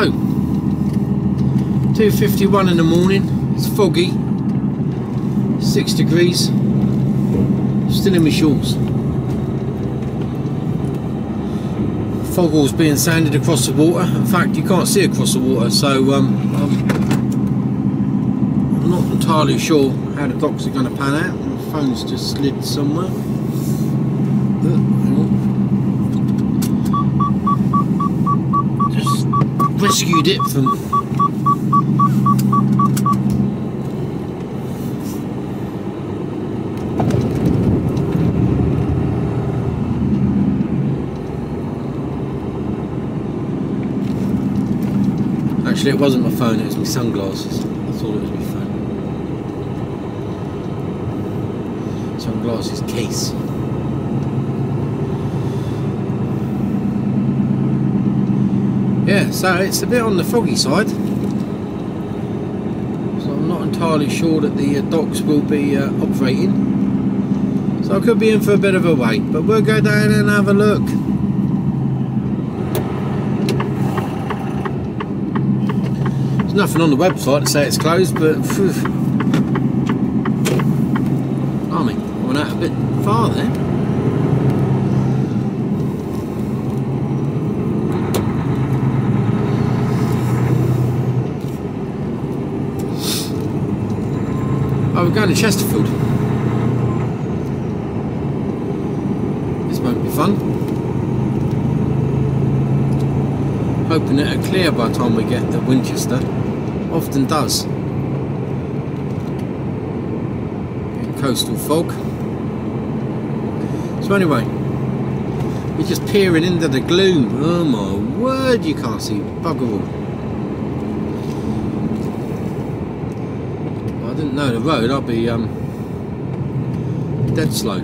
So 2:51 in the morning, it's foggy, 6 degrees, still in my shorts. Foggle's being sanded across the water. In fact, you can't see across the water, so I'm not entirely sure how the docks are going to pan out. My phone's just slid somewhere. Just rescued it from... Actually, it wasn't my phone, it was my sunglasses. I thought it was my phone. Sunglasses case. Yeah, so it's a bit on the foggy side. So I'm not entirely sure that the docks will be operating. So I could be in for a bit of a wait, but we'll go down and have a look. There's nothing on the website to say it's closed, but I mean, I went out a bit far there. Oh, we're going to Chesterfield. This won't be fun. Hoping it'll clear by the time we get to Winchester. Often does. In coastal fog. So anyway, we're just peering into the gloom. Oh my word, you can't see bugger all. If I didn't know the road, I'd be dead slow.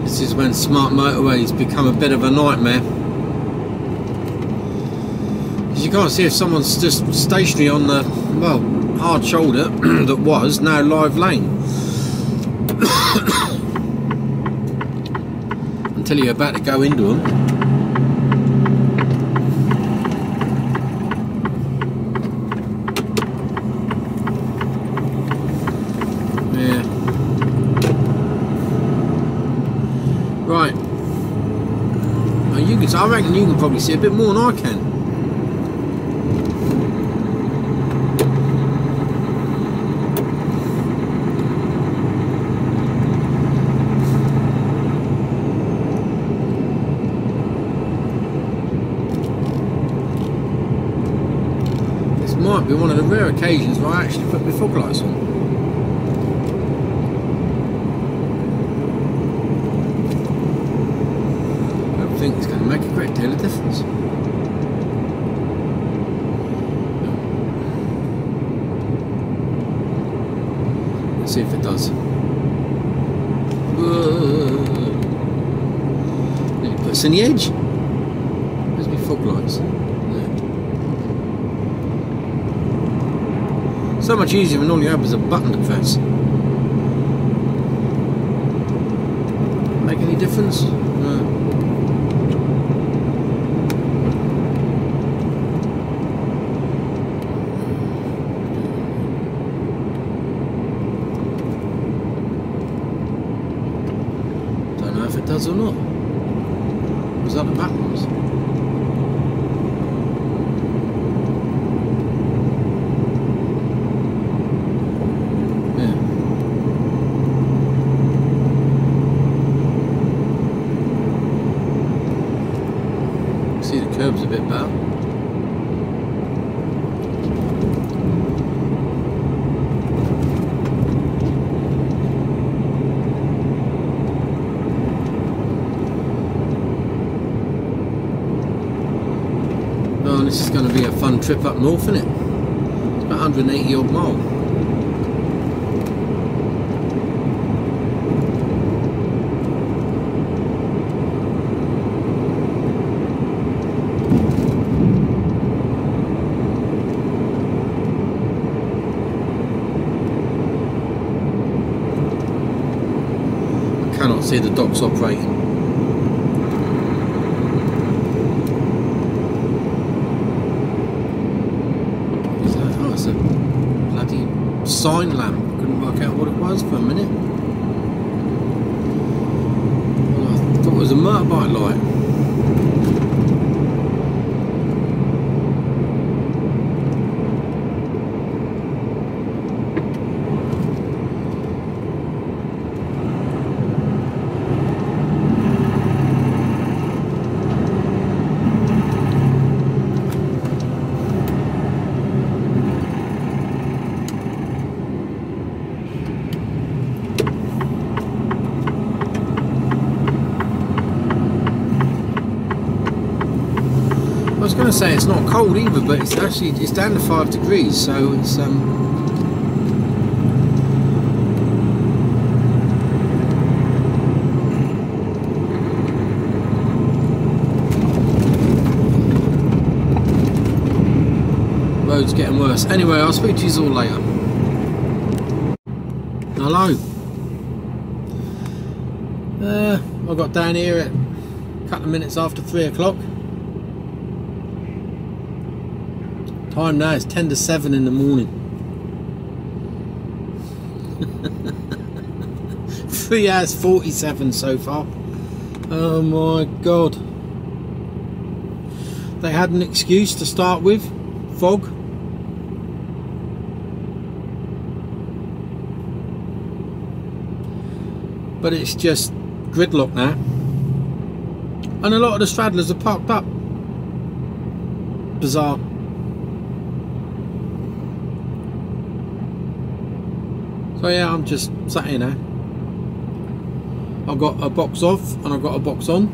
This is when smart motorways become a bit of a nightmare. Because you can't see if someone's just stationary on the, well, hard shoulder that was now live lane. Until you're about to go into them. Right. Now you can, I reckon you can probably see a bit more than I can. This might be one of the rare occasions where I actually put my fog lights on. I think it's going to make a great deal of difference. Let's see if it does. Nearly put us in the edge. Where's my fog lights? There. So much easier when all you have is a button to press. Make any difference? No. If it does or not. Was that the back ones? Yeah. See the curb's a bit better. fun trip up north, isn't it? It's about 180 odd mile. Cannot see the docks operating. Is that, oh, it's a bloody sign lamp. Couldn't work out what it was for a minute. Well, I thought it was a motorbike light. I was going to say it's not cold either, but it's actually down to 5 degrees, so it's road's getting worse. Anyway, I'll speak to you all later. Hello. I got down here at a couple of minutes after 3 o'clock. Time now is 10 to 7 in the morning. 3 hours 47 so far. Oh my god. They had an excuse to start with. Fog. But it's just gridlock now. And a lot of the straddlers are parked up. Bizarre. So yeah, I'm just sat here now. I've got a box off and I've got a box on.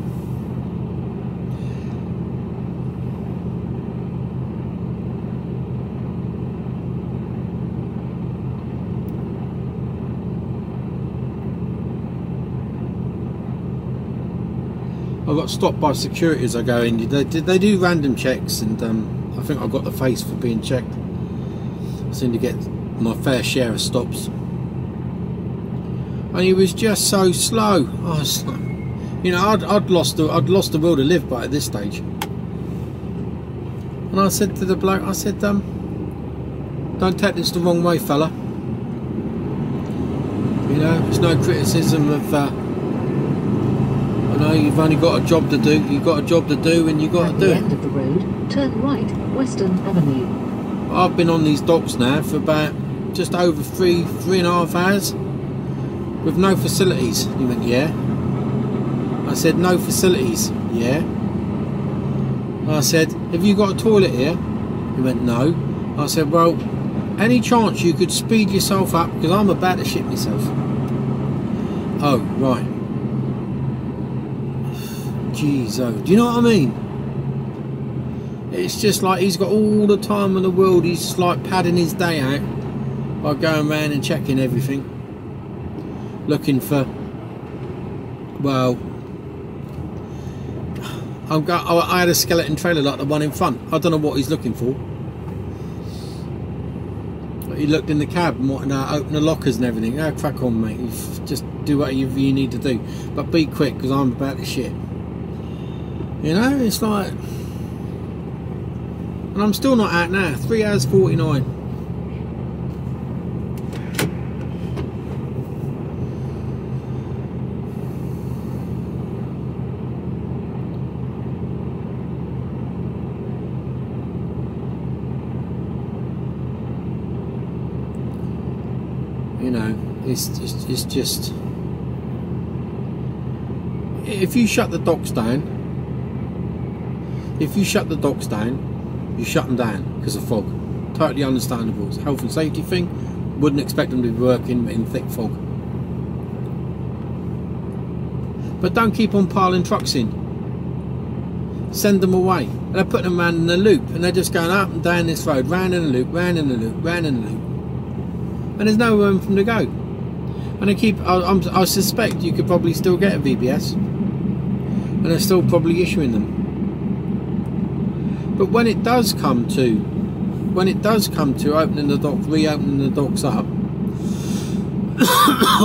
I got stopped by security as I go in. They do random checks, and I think I got the face for being checked. I seem to get my fair share of stops. And he was just so slow. I was, you know, I'd lost the will to live by at this stage. And I said to the bloke, I said, don't take this the wrong way, fella. You know, it's no criticism of. I know you've only got a job to do. You've got a job to do, and you've got to do it. At the end of the road, turn right, Western Avenue. I've been on these docks now for about just over three and a half hours. With no facilities. He went, yeah. I said, no facilities. Yeah. I said, have you got a toilet here? He went, no. I said, well, any chance you could speed yourself up, because I'm about to shit myself. Oh, right. Jeez, oh, do you know what I mean? It's just like he's got all the time in the world. He's just like padding his day out by going around and checking everything. Looking for, well, I had a skeleton trailer like the one in front. I don't know what he's looking for. But he looked in the cab and wanted to open the lockers and everything. Oh, crack on, mate. Just do whatever you need to do. But be quick, because I'm about to shit. You know, it's like... And I'm still not out now. 3 hours 49. You know, it's just, if you shut the docks down, you shut them down because of fog. Totally understandable. It's a health and safety thing. Wouldn't expect them to be working in thick fog. But don't keep on piling trucks in. Send them away. and they're putting them round in a loop, and they're just going up and down this road, round in a loop, round in a loop, round in a loop, and there's no room for them to go. And they keep, I suspect you could probably still get a VBS, and they're still probably issuing them. But when it does come to opening the dock, reopening the docks up,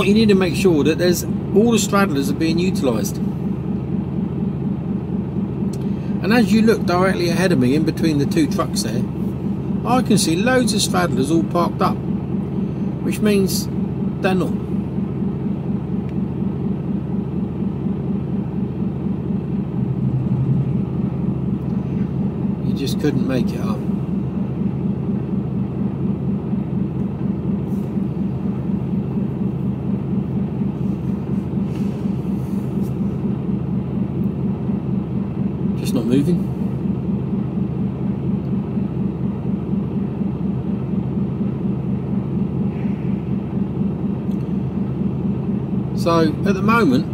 you need to make sure that all the straddlers are being utilised. And as you look directly ahead of me, in between the two trucks there, I can see loads of straddlers all parked up, which means they're not. You just couldn't make it up. Not moving. So at the moment,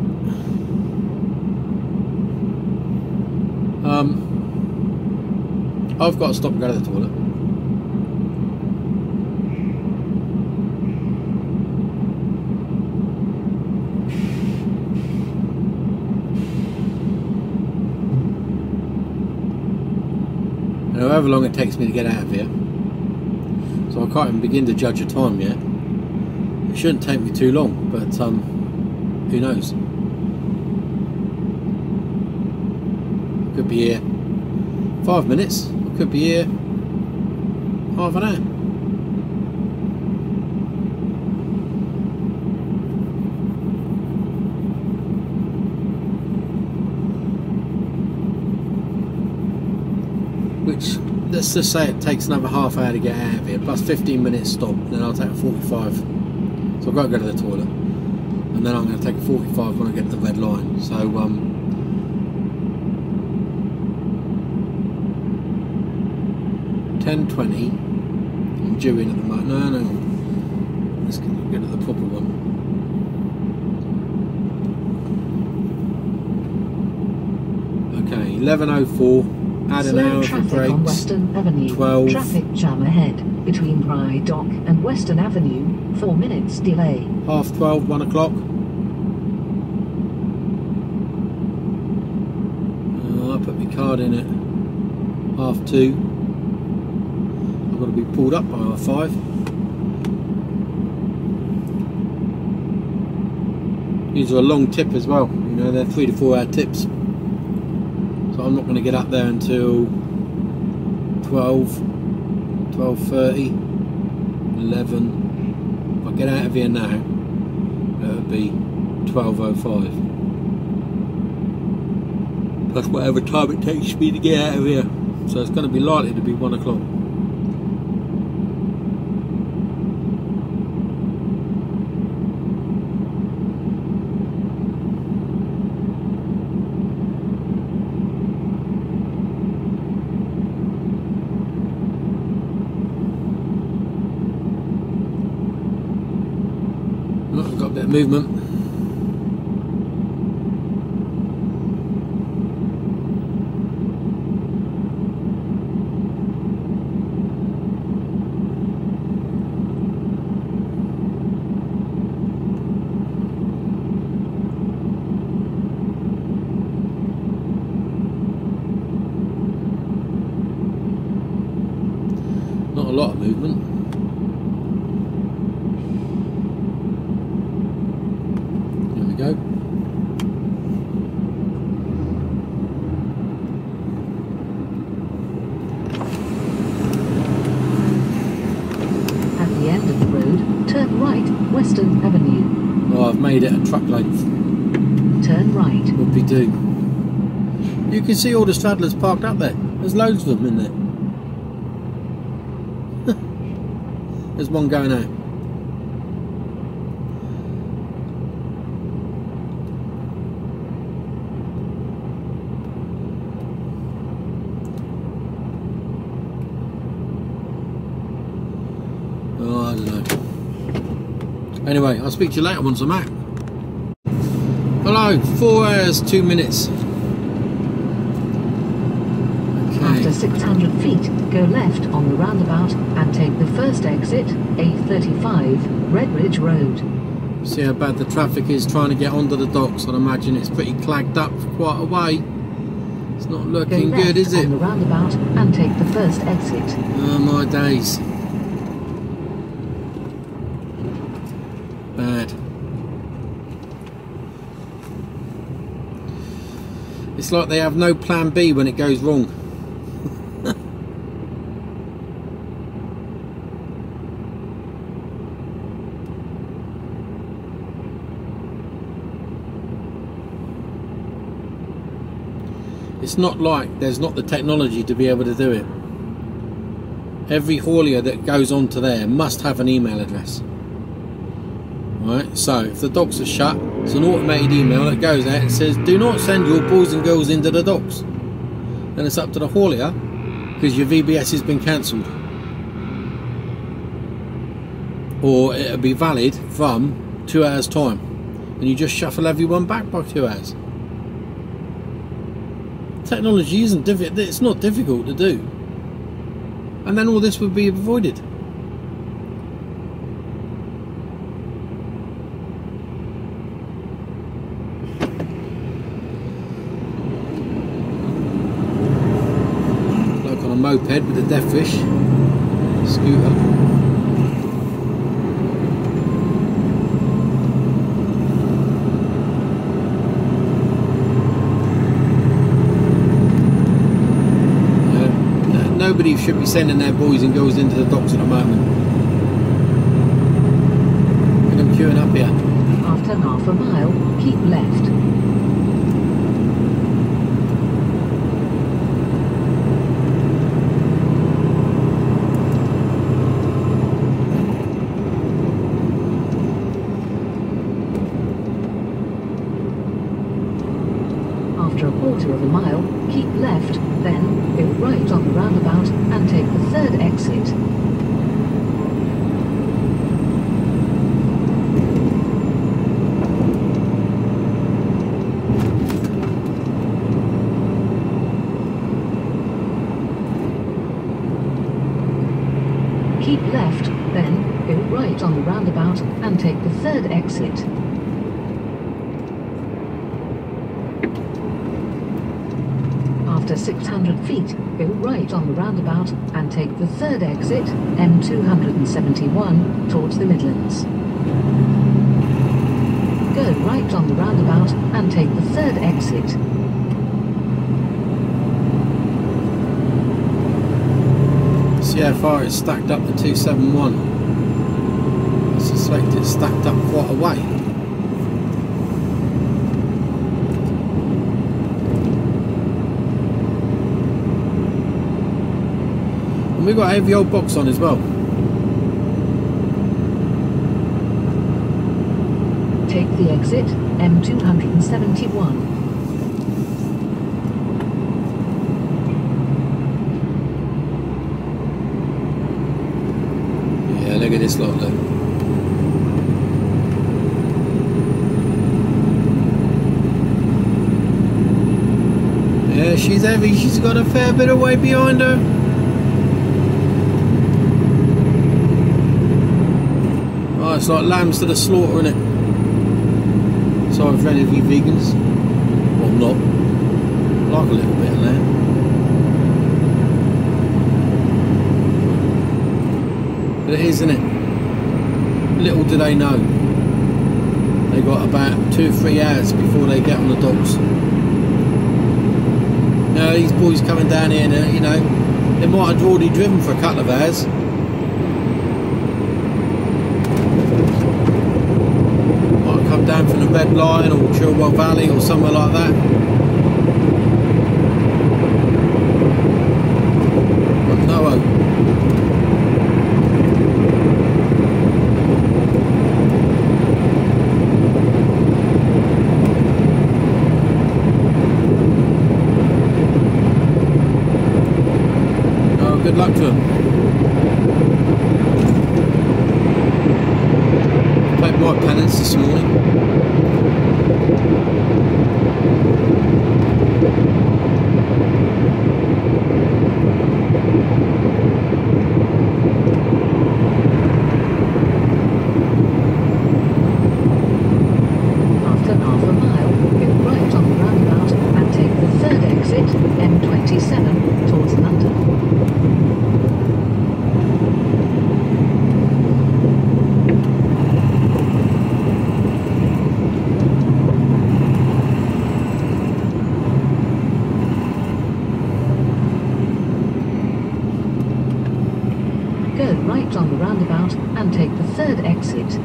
I've got to stop and go to the toilet. However long it takes me to get out of here, so I can't even begin to judge a time yet. It shouldn't take me too long, but who knows? Could be here 5 minutes, I could be here half an hour. Which, let's just say it takes another half hour to get out of here, plus 15 minutes stop, and then I'll take a 45. So I've got to go to the toilet, and then I'm going to take a 45 when I get to the red line. So 10:20. I'm due in at the moment. No, let's get to the proper one. Okay, 11:04. Add an hour for breaks. On Western Avenue. 12. Traffic jam ahead between Rye Dock and Western Avenue. 4 minutes delay. 12:30, 1 o'clock. I put my card in at 2:30. I've got to be pulled up by 5. These are a long tip as well. You know, they're 3 to 4 hour tips. So I'm not going to get up there until 12, 12:30, 11. If I get out of here now, it'll be 12:05. Plus whatever time it takes me to get out of here. So it's going to be likely to be 1 o'clock. Got a bit of movement. Not a lot of movement. Go. At the end of the road, turn right, Western Avenue. Oh, I've made it a truck length. Turn right. Would be do. You can see all the straddlers parked up there. There's loads of them in there. There's one going out. Oh, I don't know. Anyway, I'll speak to you later once I'm out. Hello, 4 hours, 2 minutes. Okay. Go left on the roundabout and take the first exit, A35, Redbridge Road. See how bad the traffic is trying to get onto the docks. I'd imagine it's pretty clagged up for quite a way. It's not looking good, is it? On the roundabout and take the first exit. Oh my days. Bad. It's like they have no plan B when it goes wrong. It's not like there's not the technology to be able to do it. Every haulier that goes onto there must have an email address. Right, so if the docks are shut, it's an automated email that goes out and says, do not send your boys and girls into the docks. Then it's up to the haulier, because your VBS has been cancelled. Or it'll be valid from 2 hours time. And you just shuffle everyone back by 2 hours. Technology isn't difficult, it's not difficult to do. And then all this would be avoided. Like on a moped with a death fish scooter. Nobody should be sending their boys and girls into the docks at the moment. Look at them queuing up here. After half a mile, keep left. After a quarter of a mile, keep left, then go right on the roundabout and take the third exit. Keep left, then go right on the roundabout and take the third exit. After 600 feet, go right on the roundabout and take the third exit, M271, towards the Midlands. Go right on the roundabout and take the third exit. See how far it's stacked up the 271. I suspect it's stacked up quite a way. We've got a heavy old box on as well. Take the exit, M271. Yeah, look at this lot, look. Yeah, she's heavy, she's got a fair bit of weight behind her. It's like lambs to the slaughter, isn't it? Sorry for any of you vegans. Well, not. I like a little bit of lamb. But it is, isn't it? Little do they know. They got about 2 or 3 hours before they get on the docks. Now these boys coming down here, you know, they might have already driven for a couple of hours. Down from the Red Line or Chilwell Valley or somewhere like that. But no hope. Oh, good luck to them. Played my penance this morning. After half a mile, go right on the roundabout and take the third exit, M27, towards London. Go right on the roundabout and take the third exit.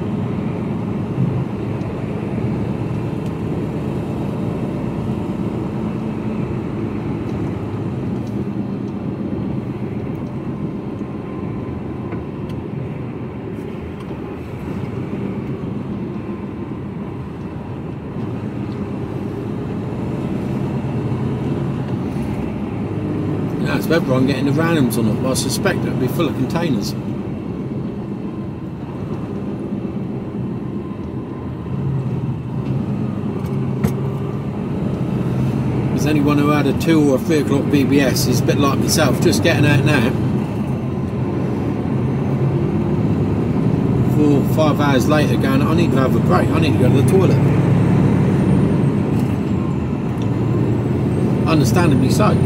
Now it's whether I'm getting the randoms or not, but I suspect it'll be full of containers. As anyone who had a 2 or 3 o'clock BBS is a bit like myself, just getting out now. 4 or 5 hours later going, I need to have a break, I need to go to the toilet. Understandably so.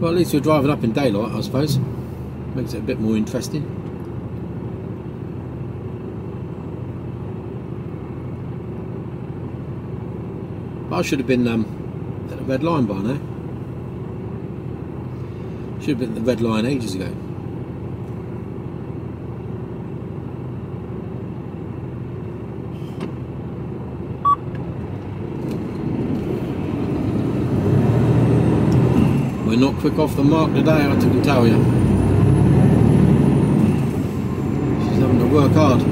Well, at least we're driving up in daylight, I suppose. Makes it a bit more interesting. But I should have been at the red line by now. Should have been at the red line ages ago. Not quick off the mark today, I can tell you. She's having to work hard.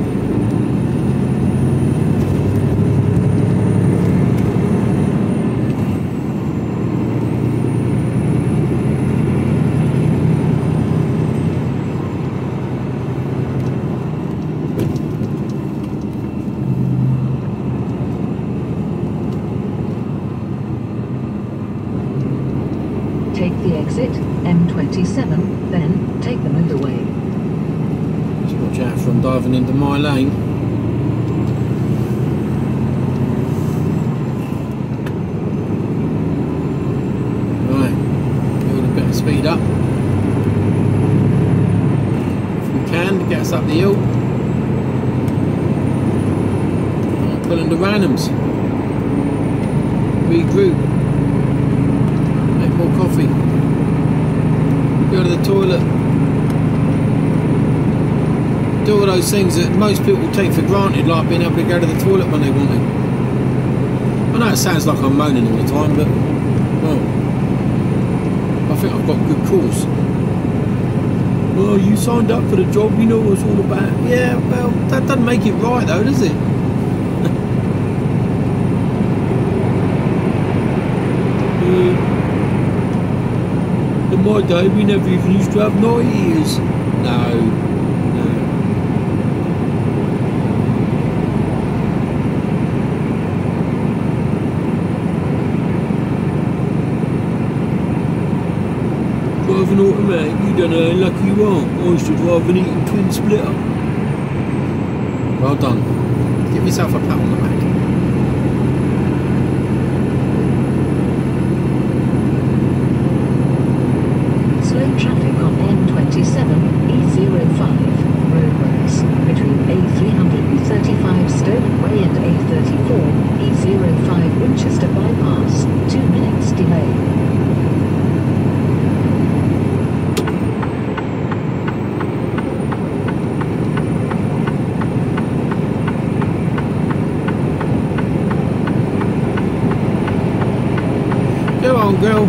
Take the exit, M27, then take the motorway. Just watch out from diving into my lane. Right, build a bit of speed up. If we can, to get us up the hill. Pulling the randoms. Regroup. More coffee, go to the toilet, do all those things that most people take for granted, like being able to go to the toilet when they want to. I know it sounds like I'm moaning all the time, but well, I think I've got good cause. Well, you signed up for the job, you know what it's all about. Yeah, well, that doesn't make it right though, does it? In my day, we never even used to have night ears. No. Drive an automatic, you don't know how lucky you are. I used to drive an Eaton twin splitter. Well done. Give yourself a pat on the back. Traffic on M27, E05, roadworks, between A330 E05 Winchester bypass, 2 minutes delay. Go on, girl.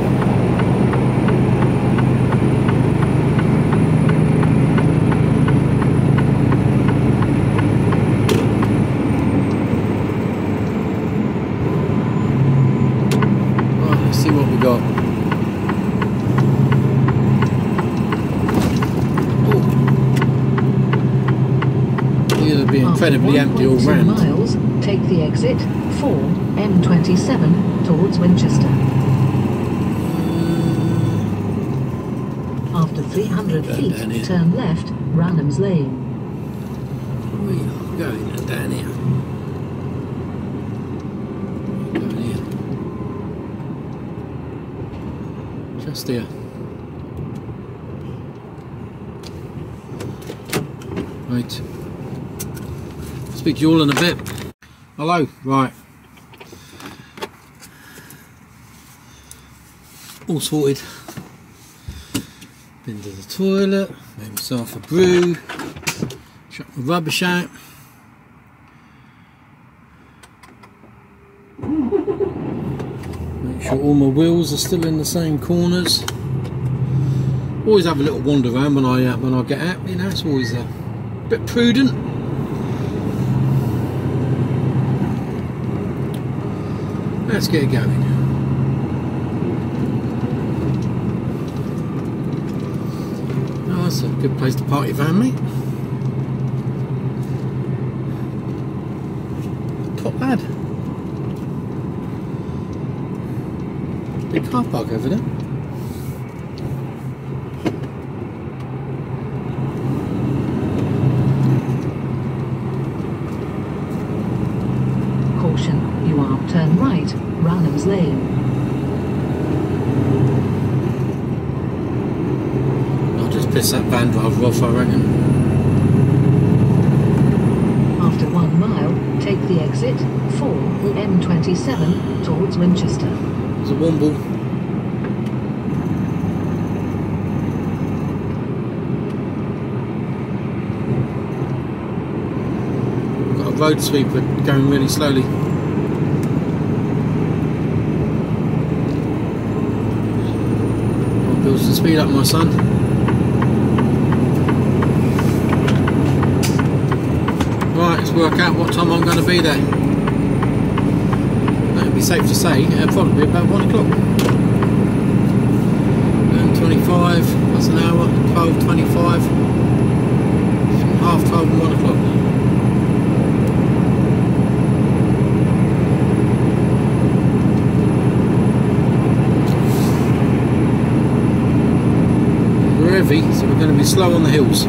Right, let's see what we got. It'll be incredibly empty all round. Miles, take the exit 4 M27 towards Winchester. After 300 feet, turn left, Ranham's Lane. We are going down here. Down here. Just here. Right. Speak to you all in a bit. Hello. Right. All sorted. Been to the toilet, made myself a brew, chuck my rubbish out. Make sure all my wheels are still in the same corners. Always have a little wander around when I get out, you know, it's always a bit prudent. Let's get it going. That's a good place to park your van, mate. Top lad. Big car park over there. Caution, you are turn right, Ranham's Lane. Piss that van driver off, I reckon. After 1 mile, take the exit 4 M27 towards Winchester. There's a womble. Got a road sweeper going really slowly. Build some speed up, my son. Right, let's work out what time I'm going to be there. It'd be safe to say it'll probably be about 1 o'clock. 11:25, that's an hour, 12:25, half 12 and 1 o'clock. We're heavy, so we're going to be slow on the hills.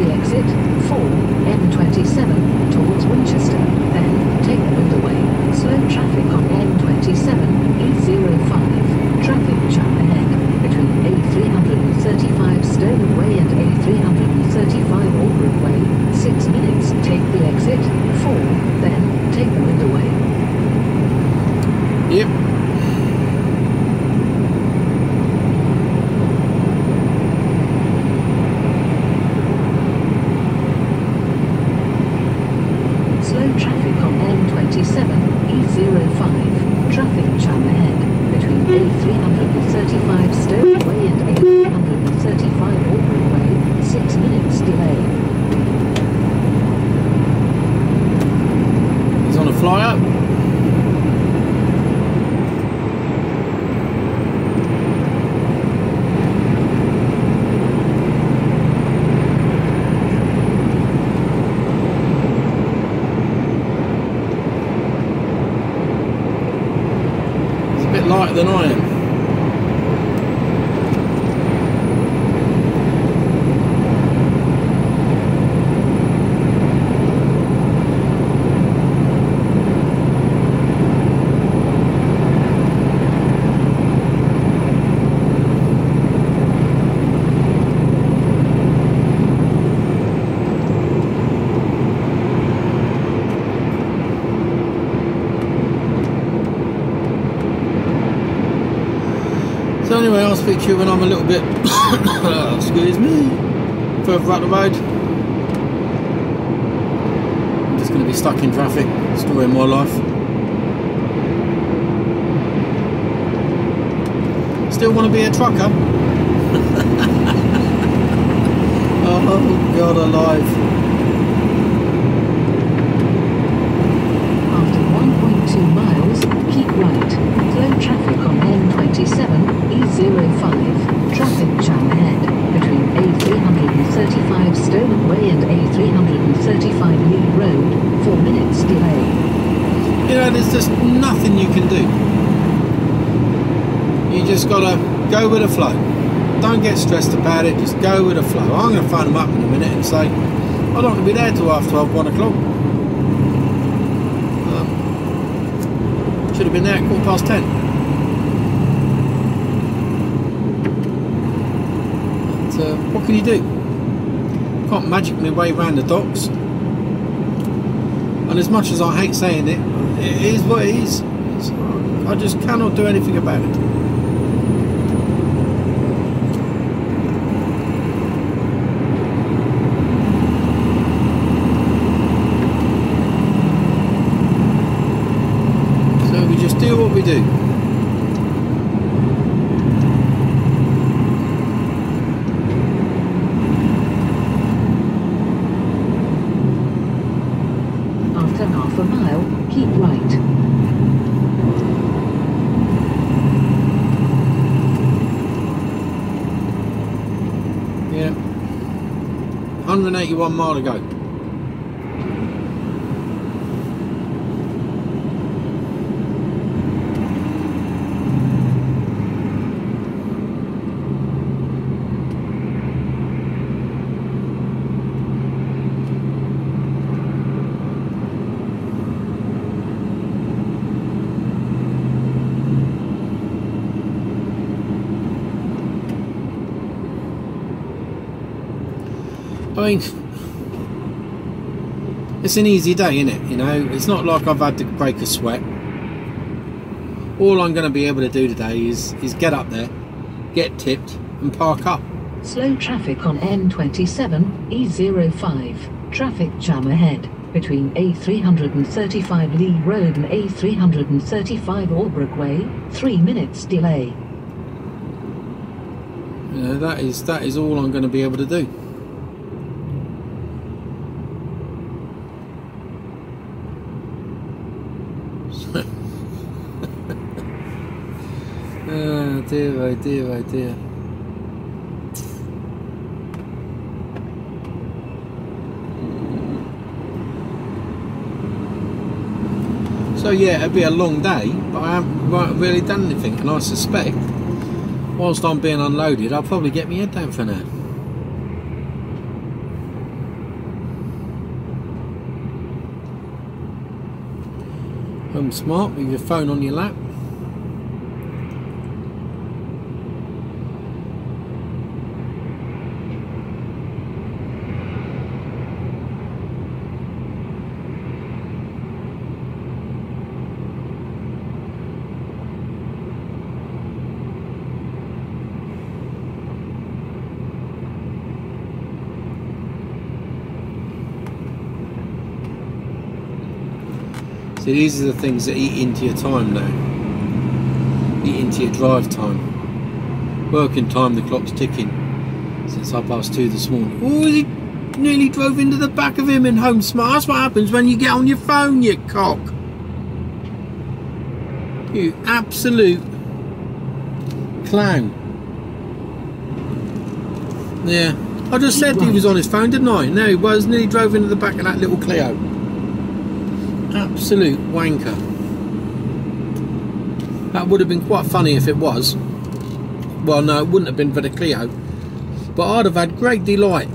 Exit 4 M27 towards Winchester, then take the Windaway. Slow traffic on M27 E05. Traffic jam ahead between A335 Sterling Way and A335 Albrook Way. 6 minutes, take the exit 4, then take the Windaway. speak to you when I'm a little bit, excuse me, further up the road. I'm just going to be stuck in traffic. Story of my life. Still want to be a trucker? Oh God alive. After 1.2 miles, keep right. Slow traffic on N27, E05. Traffic jam ahead between A335 Stolen Way and A335 Lee Road. 4 minutes delay. You know, there's just nothing you can do. You just gotta go with the flow. Don't get stressed about it, just go with the flow. I'm going to phone them up in a minute and say, I'm not going to be there till after 1 o'clock. Should have been there at 10:15. But what can you do? Can't magic my way around the docks. And as much as I hate saying it, it is what it is. I just cannot do anything about it. Do what we do. After half a mile, keep right. Yeah. 181 mile to go. I mean, it's an easy day, isn't it? You know, it's not like I've had to break a sweat. All I'm going to be able to do today is get up there, get tipped and park up. Slow traffic on N27, E05. Traffic jam ahead between A335 Lee Road and A335 Albrook Way. 3 minutes delay. You know, that is all I'm going to be able to do. Oh dear, oh dear, oh dear. So yeah, it'll be a long day, but I haven't really done anything, and I suspect whilst I'm being unloaded I'll probably get my head down for now. Home smart with your phone on your lap. See, these are the things that eat into your time now. Eat into your drive time. Working time, the clock's ticking. Since 2:30 this morning. Oh, he nearly drove into the back of him in home smart. That's what happens when you get on your phone, you cock. You absolute clown. Yeah, I just said he was on his phone, didn't I? No, he was. Nearly drove into the back of that little Clio. Absolute wanker. That would have been quite funny if it was. Well, no, it wouldn't have been for the Clio. But I'd have had great delight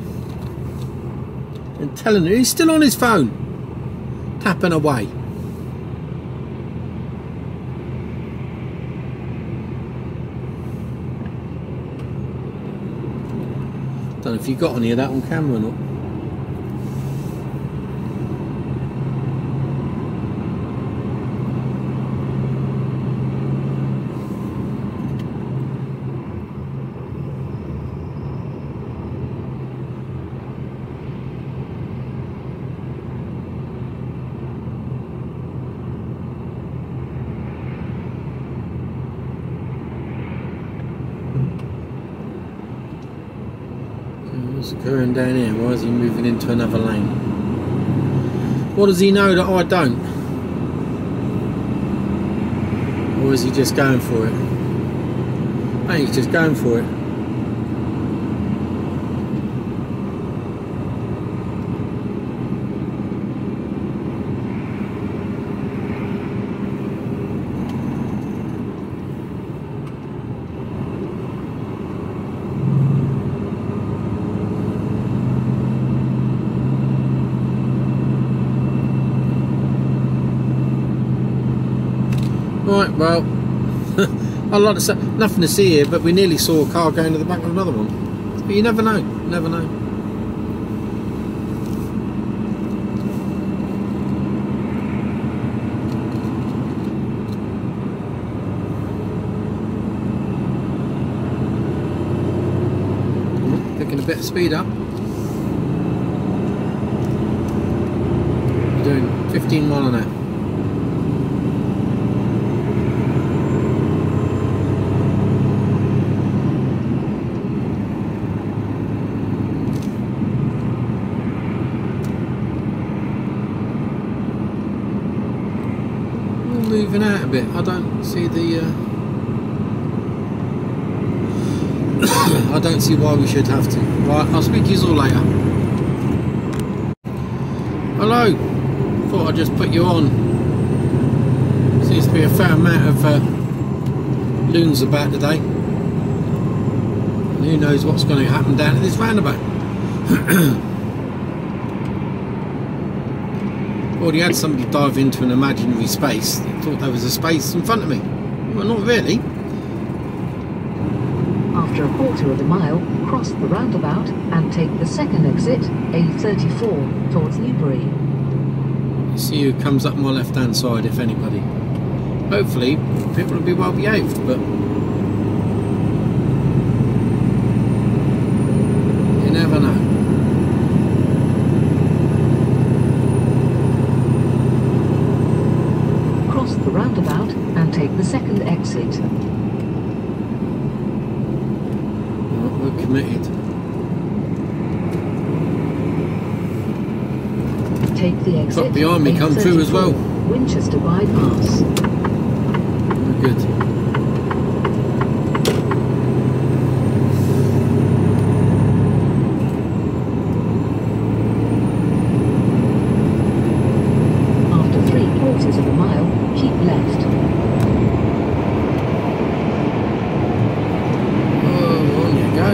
in telling him he's still on his phone, tapping away. Don't know if you got any of that on camera or not. What's occurring down here? Why is he moving into another lane? What does he know that I don't? Or is he just going for it? Hey, he's just going for it. Right, well, I'd like to say nothing to see here, but we nearly saw a car going to the back of another one. But you never know, never know. Picking a bit of speed up. We're doing 15 miles an hour. Moving out a bit. I don't see the I don't see why we should have to. Right, I'll speak to you all later. Hello. Thought I'd just put you on. Seems to be a fair amount of loons about today. And who knows what's going to happen down at this roundabout. Already had somebody dive into an imaginary space. They thought there was a space in front of me. Well, not really. After a quarter of a mile, cross the roundabout and take the second exit, A34, towards Newbury. See who comes up my left hand side, if anybody. Hopefully people will be well behaved, but you never know. Cross the roundabout and take the second exit. We're committed. Take the exit. Truck behind me come through as well. Winchester bypass. Good. After 3/4 of a mile, keep left. Oh, on you go.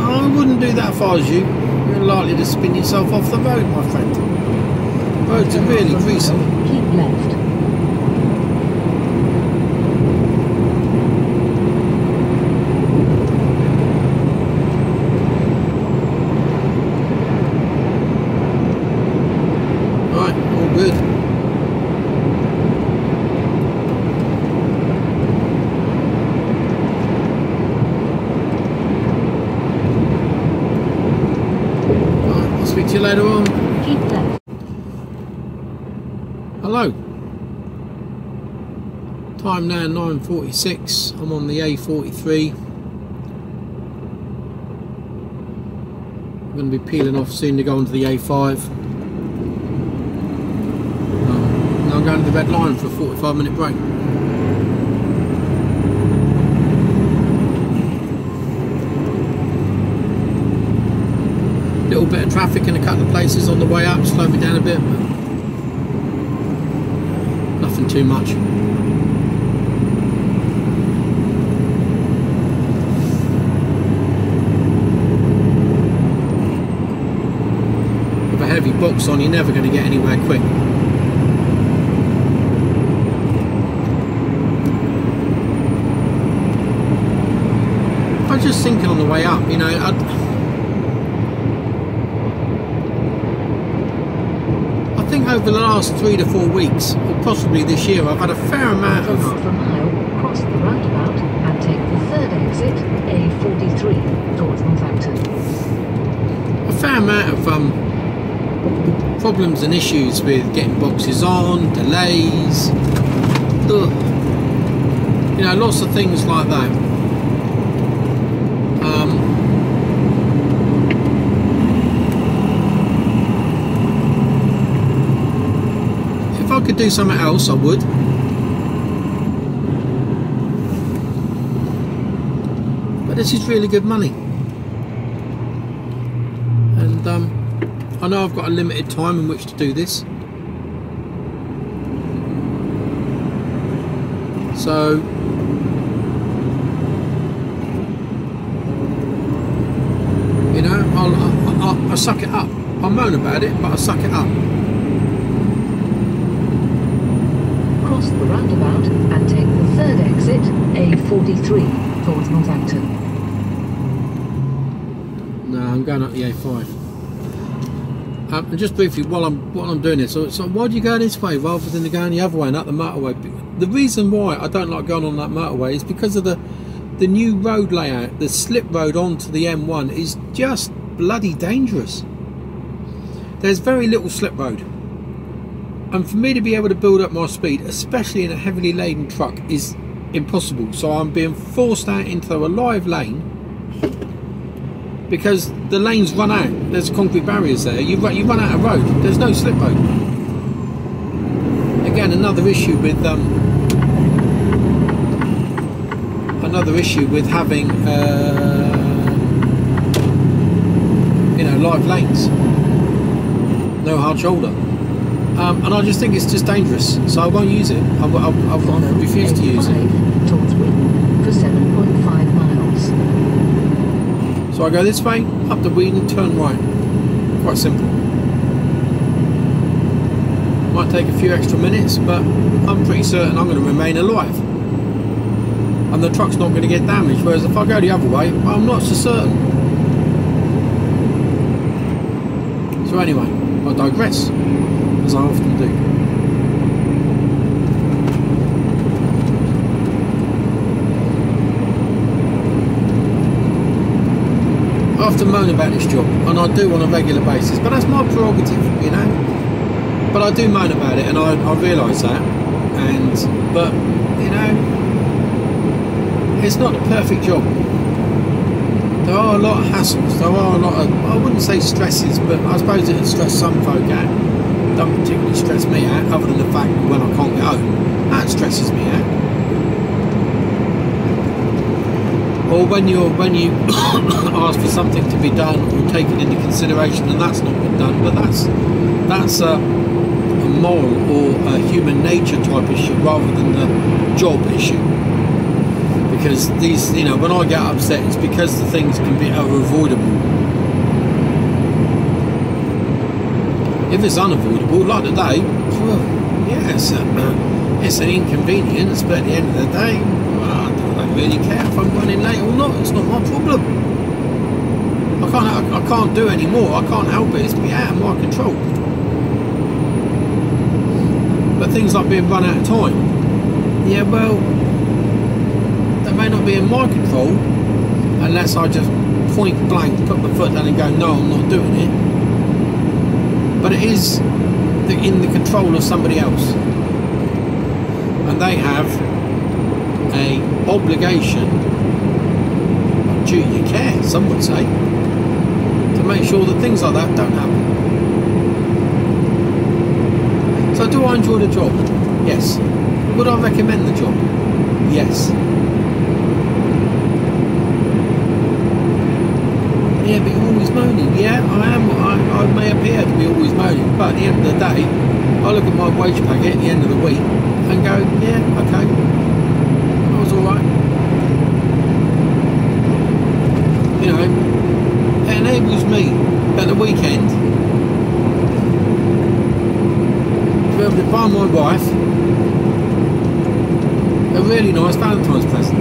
I wouldn't do that if I was you. You're likely to spin yourself off the road, my friend. Roads are really greasy. Keep left. Right, all good. Right, I'll speak to you later on. Keep left. Hello. Time now 9:46. I'm on the A43. I'm going to be peeling off soon to go onto the A5. Now I'm going to the red line for a 45-minute break. Little bit of traffic in a couple of places on the way up, slowed me down a bit, but nothing too much. With a heavy box on, you're never going to get anywhere quick. I was just thinking on the way up, you know, I think over the last 3 to 4 weeks, or possibly this year, I've had a fair amount For of half a mile, cross the roundabout and take the third exit, A43, towards Northampton. a fair amount of Problems and issues with getting boxes on, delays, you know, lots of things like that. If I could do something else, I would. But this is really good money. And I know I've got a limited time in which to do this. So you know, I'll suck it up. I'll moan about it, but I'll suck it up. Cross the roundabout and take the third exit, A43, towards Northampton. No, I'm going up the A5. And just briefly, while I'm doing this, so why do you go this way rather than going the other way and up the motorway? The reason why I don't like going on that motorway is because of the new road layout. The slip road onto the M1 is just bloody dangerous. There's very little slip road, and for me to be able to build up my speed, especially in a heavily laden truck, is impossible. So I'm being forced out into a live lane because the lanes run out. There's concrete barriers there. You run out of road. There's no slip road. Again, another issue with having you know, live lanes, no hard shoulder, and I just think it's just dangerous. So I won't use it. I refuse to use it. Towards Wheaton for 7.5 miles. So I go this way, up to Wheaton, turn right. Quite simple. Might take a few extra minutes, but I'm pretty certain I'm going to remain alive. And the truck's not going to get damaged, whereas if I go the other way, I'm not so certain. So anyway, I digress, as I often do. I often moan about this job, and I do on a regular basis, but that's my prerogative, you know. But I do moan about it, and I realise that. But you know, it's not the perfect job. There are a lot of hassles. There are a lot of, I wouldn't say stresses, but I suppose it would stress some folk out. Don't particularly stress me out, other than the fact when I can't get home, that stresses me out. Or when you ask for something to be done or taken into consideration and that's not been done, but that's a moral or a human nature type issue rather than the job issue. Because these, you know, when I get upset, it's because the things can be unavoidable. If it's unavoidable, like today, yeah, it's an inconvenience, but at the end of the day, I don't really care if I'm running late or not. It's not my problem. I can't do any more. I can't help it. It's out of my control. But things like being run out of time, yeah, well, that may not be in my control unless I just point blank put my foot down and go, no, I'm not doing it. But it is in the control of somebody else, and they have a obligation, duty of care, some would say, to make sure that things like that don't happen. So do I enjoy the job? Yes. Would I recommend the job? Yes. Yeah, but you're always moaning. Yeah, I am. I may appear to be always moaning, but at the end of the day, I look at my wage packet at the end of the week and go, yeah, okay, I was alright. You know, it enables me at the weekend to be able to buy my wife a really nice Valentine's present,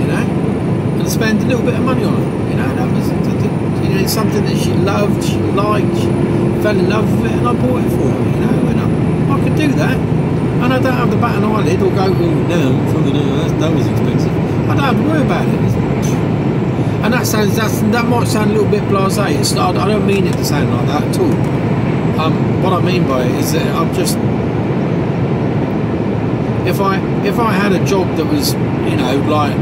you know, and spend a little bit of money on it. You know, that was, you know, something that she loved, she liked, she fell in love with it, and I bought it for her. You know, and I could do that, and I don't have to bat an eyelid or go, oh no, that was expensive. I don't have to worry about it. And that might sound a little bit blasé. I don't mean it to sound like that at all. What I mean by it is that I'm just, if I had a job that was, you know, like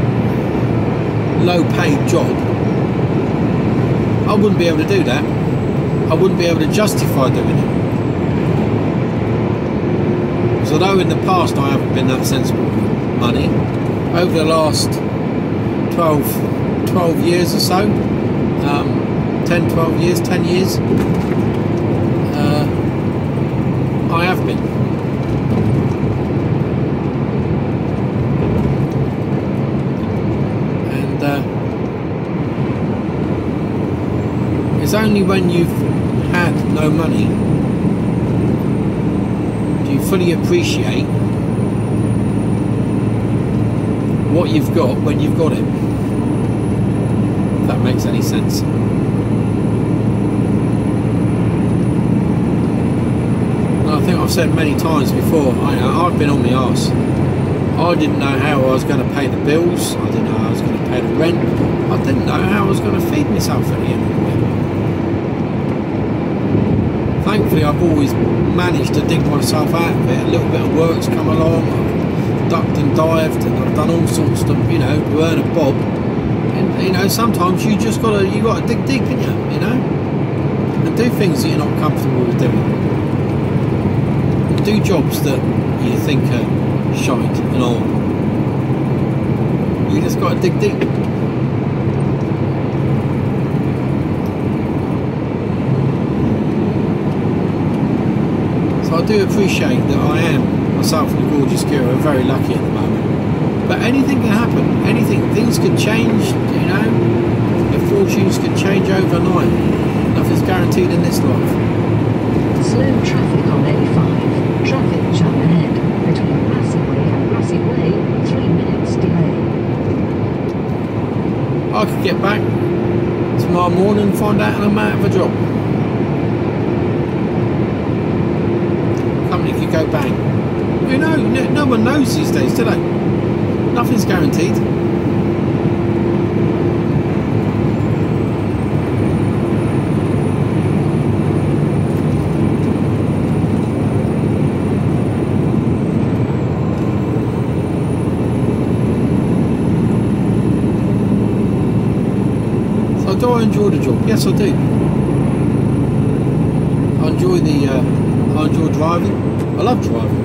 low paid job, I wouldn't be able to do that. I wouldn't be able to justify doing it. Because although in the past I haven't been that sensible with money, over the last 12 years or so, 10 years, I have been. And it's only when you've had no money do you fully appreciate what you've got when you've got it. If that makes any sense. I think I've said many times before, I've been on my arse. I didn't know how I was going to pay the bills. I didn't know how I was going to pay the rent. I didn't know how I was going to feed myself at the end of the week. Thankfully, I've always managed to dig myself out of it. A little bit of work's come along. I've ducked and dived, and I've done all sorts of, you know, to earn a bob. And, you know, sometimes you just gotta dig deep, in you know, and do things that you're not comfortable with doing. Do jobs that you think are shite and all. You just got to dig deep. So I do appreciate that I am, myself and the gorgeous Kira, very lucky at the moment. But anything can happen. Anything. Things could change, you know. Your fortunes could change overnight. Nothing's guaranteed in this life. Slow traffic on A5. Traffic jam ahead between Brassyway and Brassyway, 3 minutes delay. I could get back tomorrow morning and find out I'm out of a job. Company could go bang. You know, no one knows these days, do they? Nothing's guaranteed. Do I enjoy the job? Yes, I do. I enjoy driving. I love driving.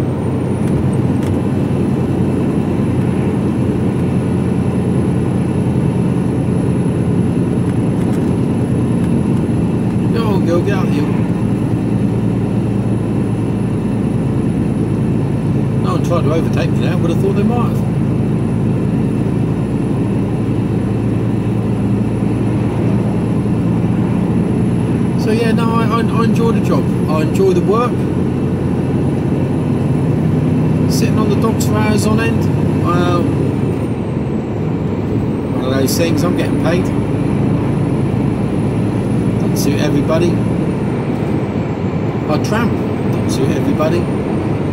Go on, girl, get out here. No one tried to overtake me now. Would have thought they might have. So yeah, no, I enjoy the job. I enjoy the work. Sitting on the docks for hours on end. One of those things, I'm getting paid. Doesn't suit everybody. I tramp. Doesn't suit everybody.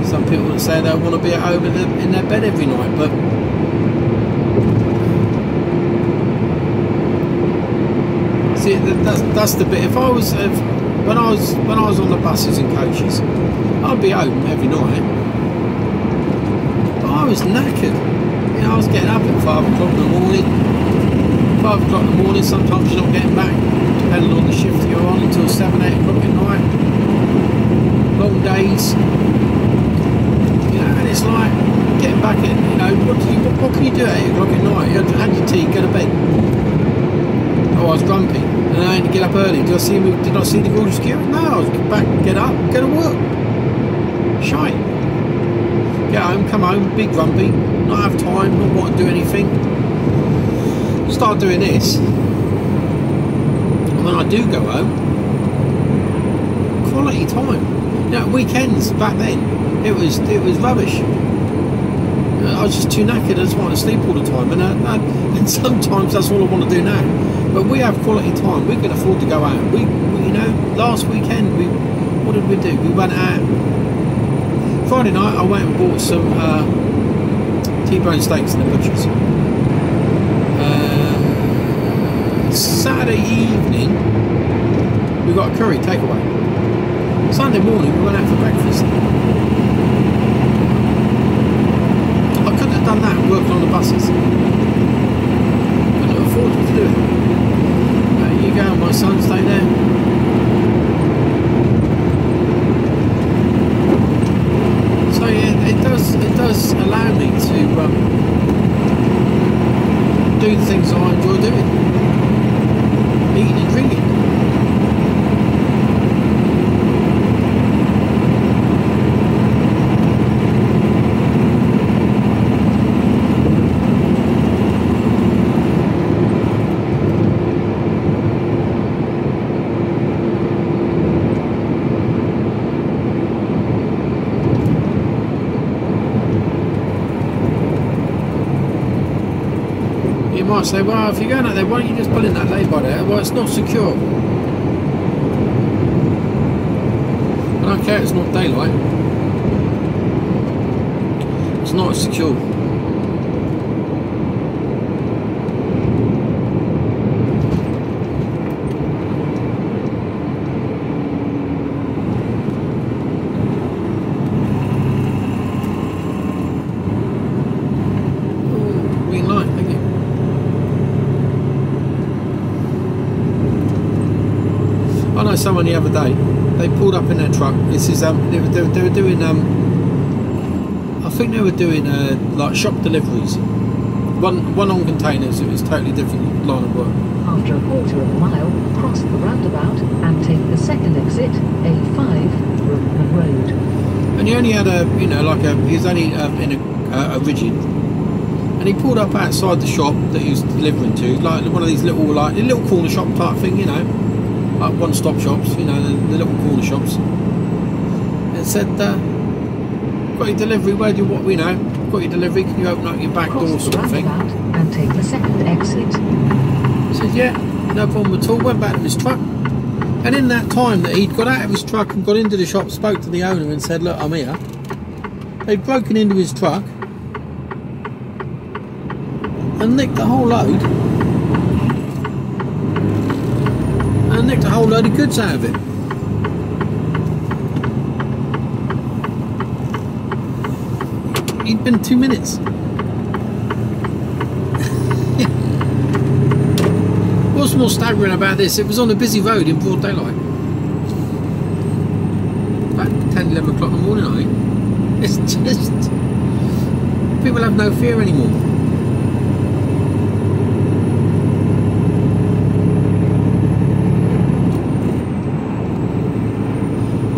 Some people would say they want to be at home in their bed every night, but see, that's the bit. If I was when I was on the buses and coaches, I'd be home every night, but I was knackered. You know, I was getting up at 5 o'clock in the morning. 5 o'clock in the morning. Sometimes you're not getting back, depending on the shift you're on, until 7, 8 o'clock at night. Long days. You know, and it's like getting back at, you know, what can you do at 8 o'clock at night? You have your tea, go to bed. Oh, I was grumpy, and I had to get up early. Did I see the gorgeous Kira? No, I was back, get up, go to work. Shite. Get home, come home, be grumpy, not have time, not want to do anything. Start doing this. And when I do go home, quality time. You know, weekends back then, it was rubbish. I was just too knackered. I just wanted to sleep all the time, and sometimes that's all I want to do now. But we have quality time. We can afford to go out. We you know, last weekend what did we do? We went out. Friday night I went and bought some T-bone steaks in the butchers. Saturday evening, we got a curry takeaway. Sunday morning, we went out for breakfast. I couldn't have done that working on the buses. Couldn't have afforded to do it. There you go, my son, stay there. So yeah, it does allow me to do the things I enjoy doing, eating and drinking. You might say, well, if you're going out there, why don't you just pull in that lay-by there? Well, it's not secure. I don't care, it's not daylight. It's not secure. Green light, thank you. I know someone the other day, they pulled up in their truck. This is they were doing I think they were doing like shop deliveries. One on containers. It was totally different line of work. After a quarter of a mile, cross the roundabout and take the second exit, A5, Brookman Road. And he only had a, you know, like a, he was only in a rigid. And he pulled up outside the shop that he was delivering to, like one of these little, like a little corner shop type thing, you know, like one-stop shops, you know, the little corner shops. And said, got your delivery, where do you, what, you know, got your delivery, can you open up your back door sort of thing? And take the second exit. He said, yeah, no problem at all, went back to his truck. And in that time that he'd got out of his truck and got into the shop, spoke to the owner and said, look, I'm here. They'd broken into his truck and nicked the whole load. And nicked a whole load of goods out of it. He'd been 2 minutes. What's more staggering about this, it was on a busy road in broad daylight. About 10, 11 o'clock in the morning, I think. It's just... people have no fear anymore.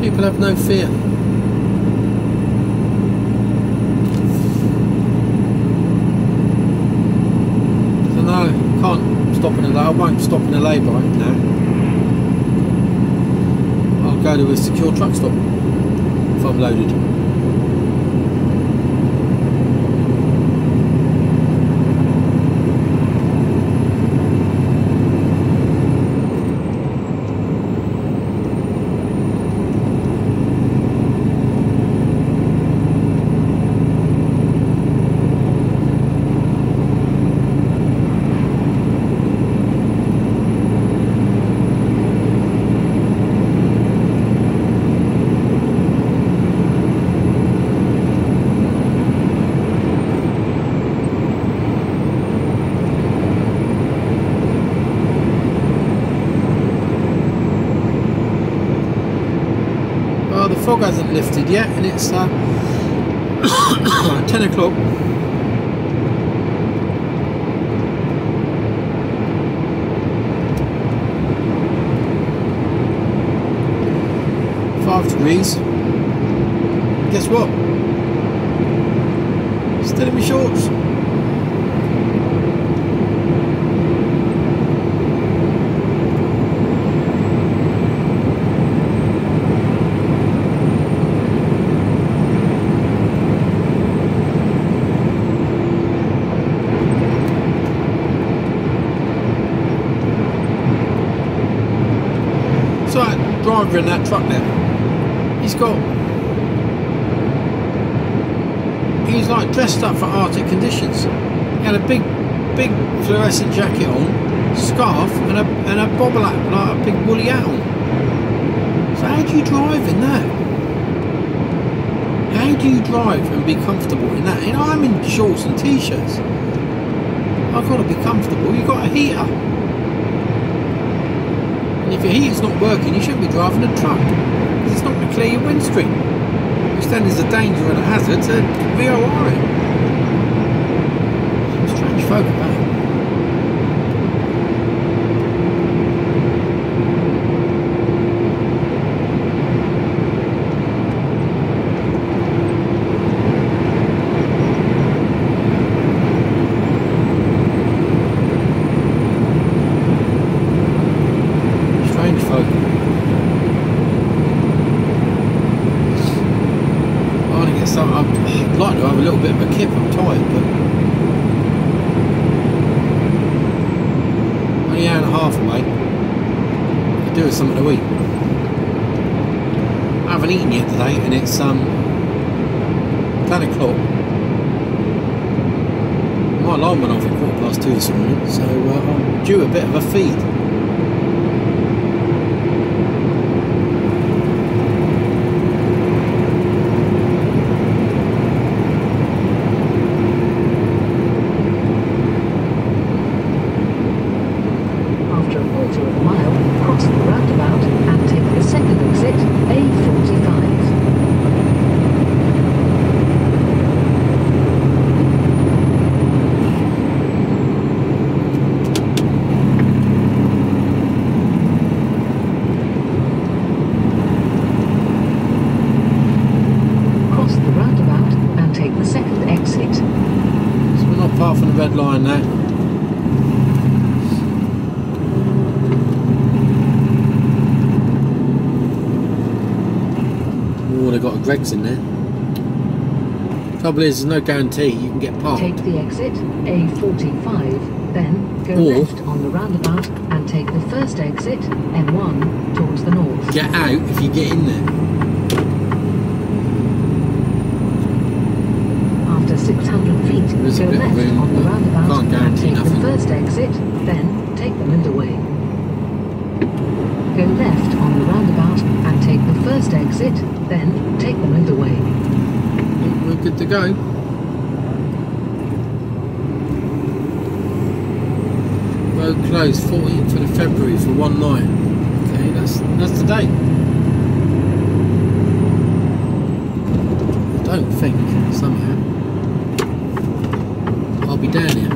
People have no fear. So no, can't stop in a lay. I won't stop in a lay-by now. I'll go to a secure truck stop if I'm loaded. The fog hasn't lifted yet, and it's 10 o'clock. degrees. Guess what? Still in my shorts. Driver in that truck there, he's like dressed up for Arctic conditions. He had a big fluorescent jacket on, scarf and a bobble hat, like a big woolly hat on. So how do you drive in that? How do you drive and be comfortable in that? You know, I'm in shorts and t-shirts. I've got to be comfortable. You've got a heater. And if your heater's not working, you shouldn't be driving a truck. Because it's not going to clear your windscreen. Which then is a danger and a hazard to VOR it. Some strange folk about it. I'd like to have a little bit of a kip, I'm tired, but only an hour and a half away. I could do with something to eat. I haven't eaten yet today, and it's 10 o'clock. My alarm went off at 2:15 this morning, so I'm due a bit of a feed. Apart from the red line there. Oh, they've got a Greggs in there. Trouble is, there's no guarantee you can get parked. Take the exit A45, then go left on the roundabout and take the first exit M1 towards the north. Get out if you get in there. 600 feet, go left on the roundabout and take the first exit, then take the middle way. Go left on the roundabout and take the first exit, then take the middle way. We're good to go. Road closed 14th of February for one night. Okay, that's today. I don't think, somehow. I'll be down here.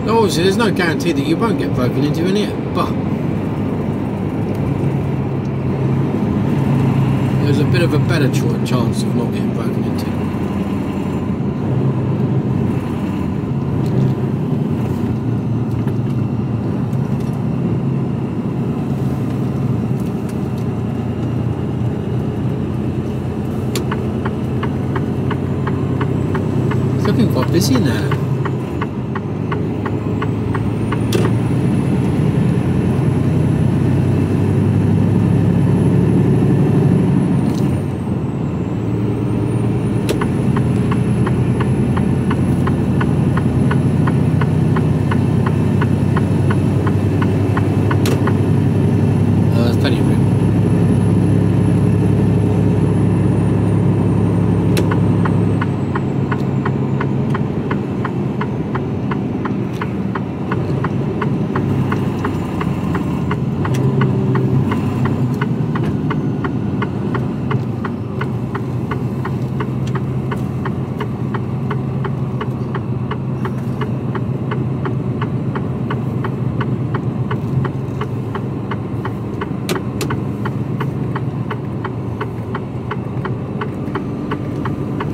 Obviously, there's no guarantee that you won't get broken into in here, but there's a bit of a better chance of not getting broken into. It's looking quite busy now.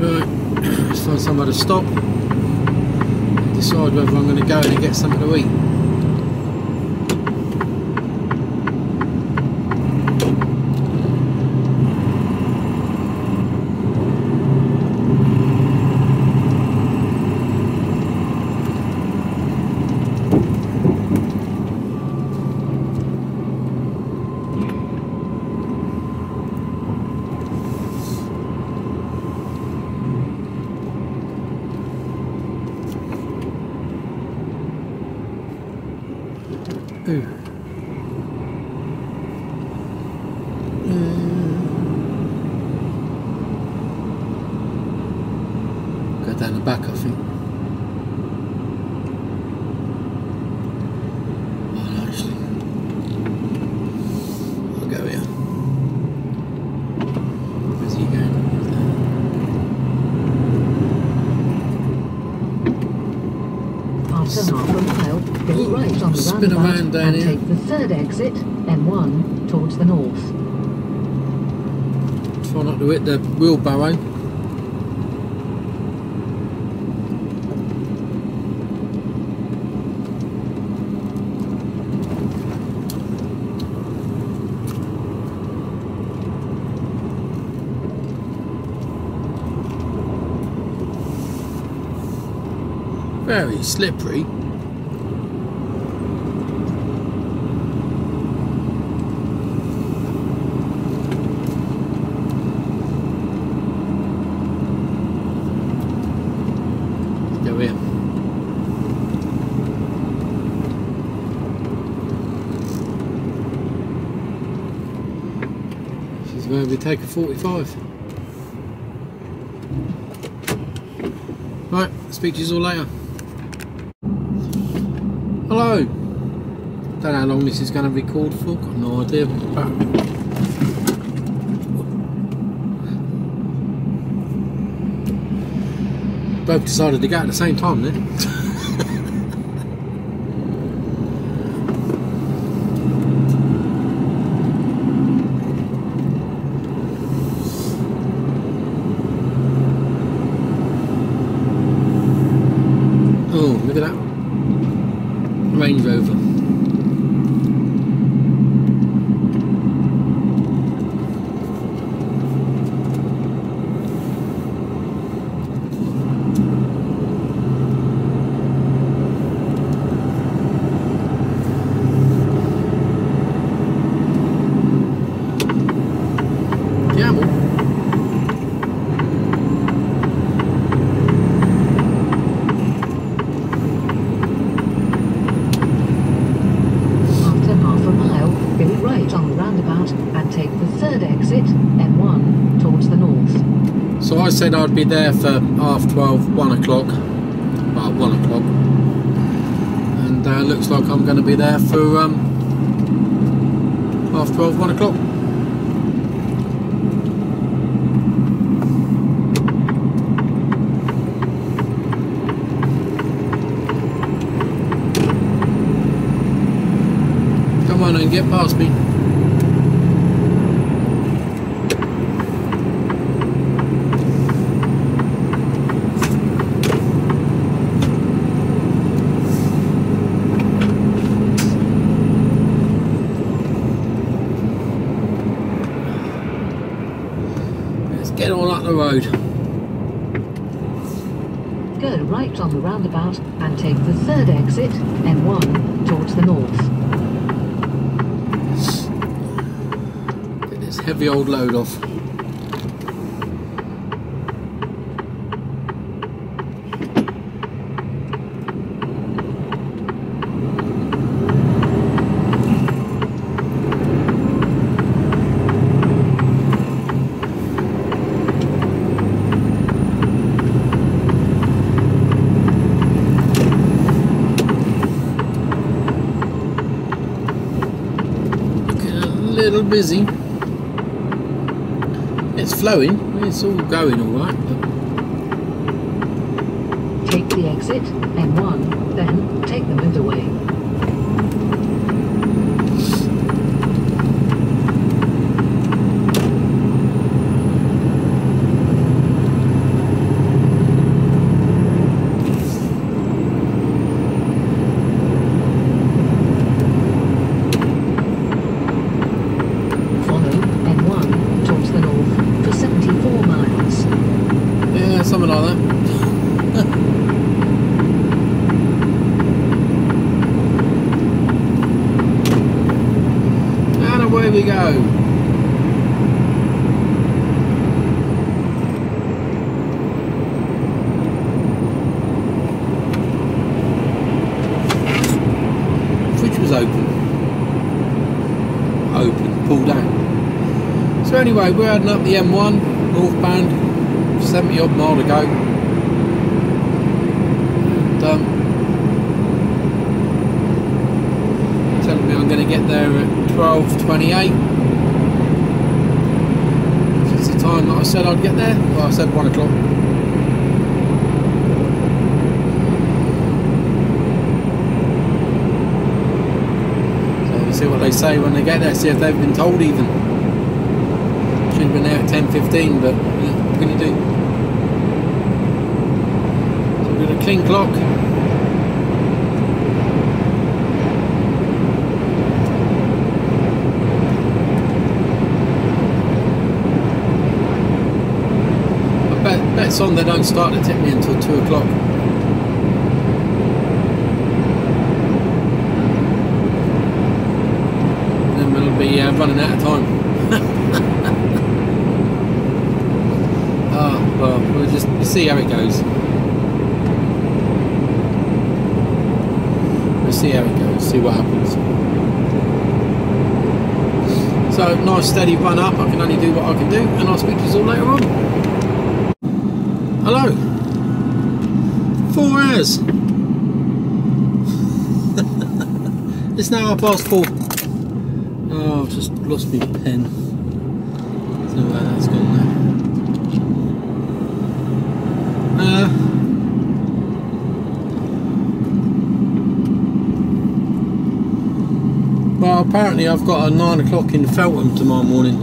Let's find somewhere to stop and decide whether I'm going to go and get something to eat. down the back, I think. Oh no, actually. I'll go here. Where's he going? After half a mile, go right on the spin around roundabout down and here. take the third exit, M1, towards the north. Try not to hit the wheelbarrow. Very slippery. Go here. She's going to take a 45. Right, speak to you all later. Hello. Don't know how long this is going to record for. Got no idea. Both decided to go at the same time then. Oh, look at that. Range Rover. Camel. And take the third exit, M1, towards the north. So I said I'd be there for 12:30, 1 o'clock. Well, 1 o'clock. And looks like I'm going to be there for 12:30, 1 o'clock. Come on and get past me. Get on up the road. Go right on the roundabout and take the third exit, M1, towards the north. Get this heavy old load off. Little busy. It's flowing, it's all going alright. Take the exit, M1, then take the motorway. Something like that. And away we go. Fridge was open. Pulled down. So anyway, we're heading up the M1, northbound. 70 odd mile to go. telling me I'm going to get there at 12:28. Which is the time that I said I'd get there. Well, I said 1 o'clock. See what they say when they get there, see if they've been told even. Should have been there at 10:15, but yeah, what can you do? So we've got a clean clock. I bet's on they don't start to tip me until 2 o'clock. Running out of time. Well, we'll see how it goes. We'll see how it goes, see what happens. So, nice steady run up. I can only do what I can do, and I'll speak to you all later on. Hello. 4 hours. It's now 4:30. Oh, I've just lost my pen. So that's gone now. Well, apparently I've got a 9 o'clock in Feltham tomorrow morning.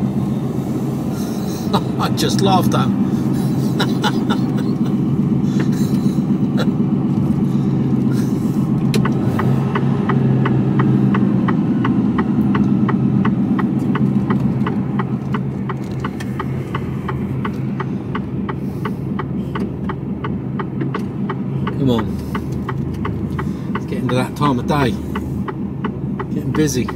I just laughed at him. Come on, it's getting to that time of day, getting busy.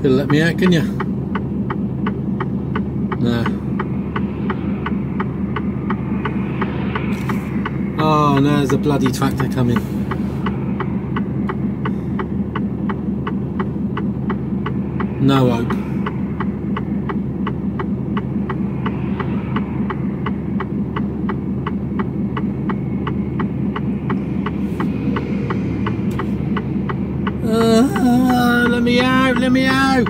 Could let me out, can you? No. Oh no, there's a bloody tractor coming. No hope. Let me out, let me out.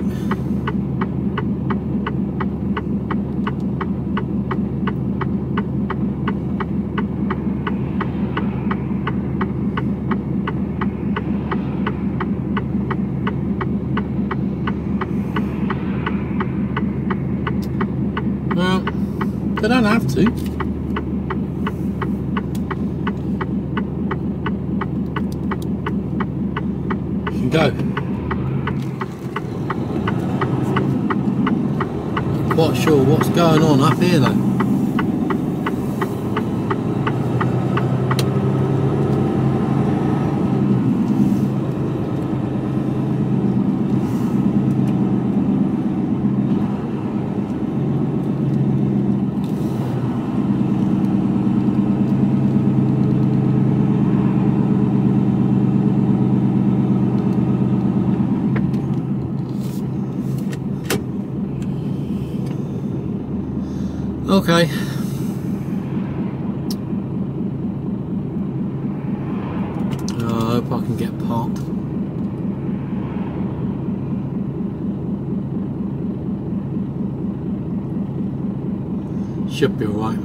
Well, they don't have to. You can go. Quite sure what's going on up here though. Okay. Oh, I hope I can get parked. Should be alright.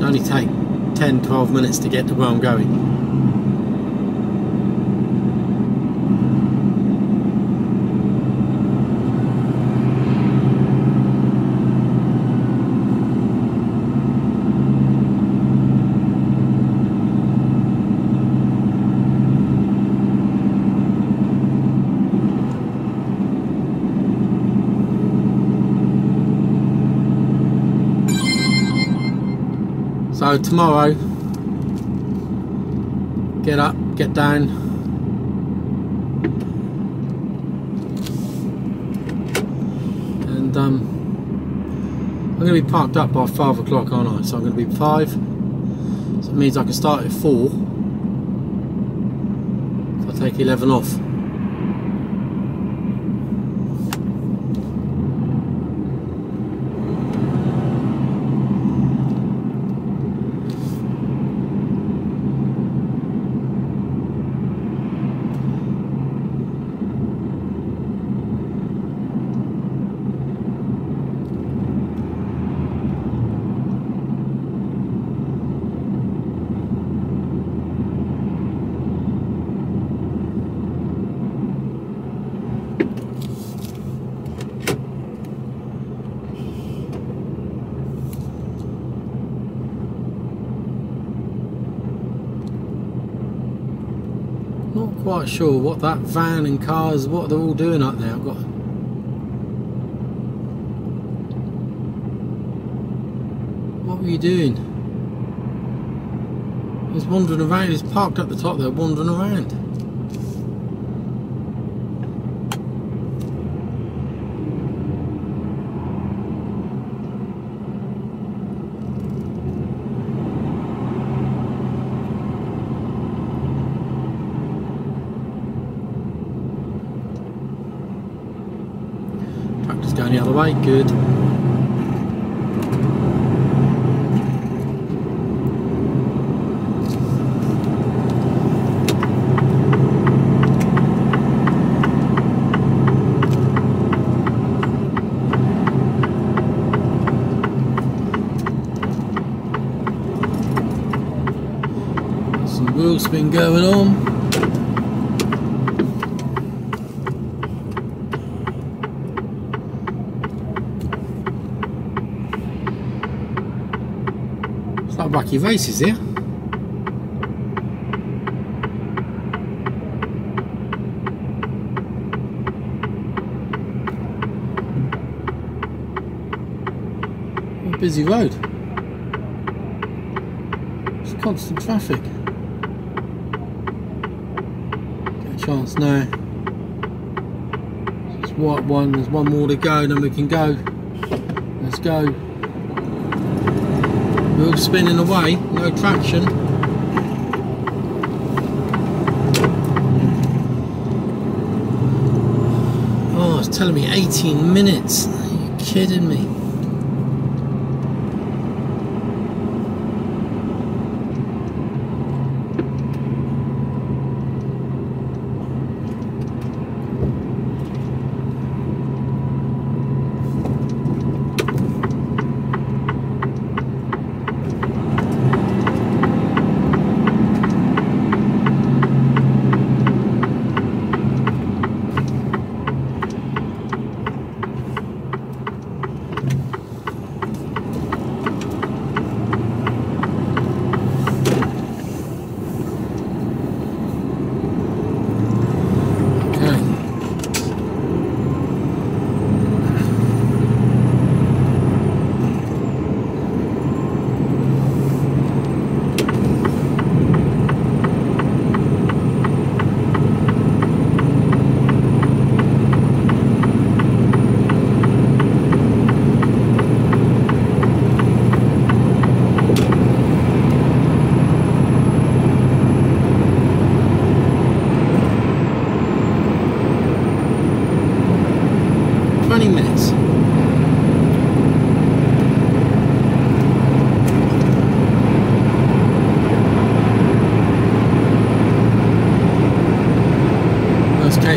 Only take 10-12 minutes to get to where I'm going. So tomorrow, get up, get down, and I'm going to be parked up by 5 o'clock, aren't I? So I'm going to be 5, so it means I can start at 4 if I take 11 off. Not quite sure what that van and cars, what they're all doing up there. What were you doing? He's wandering around, he's parked at the top there, wandering around. Tractor's going the other way, good. Some wheel spin going on. Wacky races here. A busy road. It's constant traffic. Get a chance now. There's white one. There's one more to go, then we can go. Let's go. Wheel spinning away, no traction. Oh, it's telling me 18 minutes. Are you kidding me?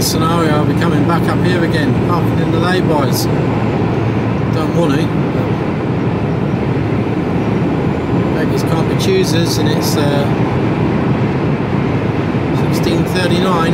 Scenario, I'll be coming back up here again, parking in the lay-bys. Don't want to. Beggars can't be choosers, and it's 16:39.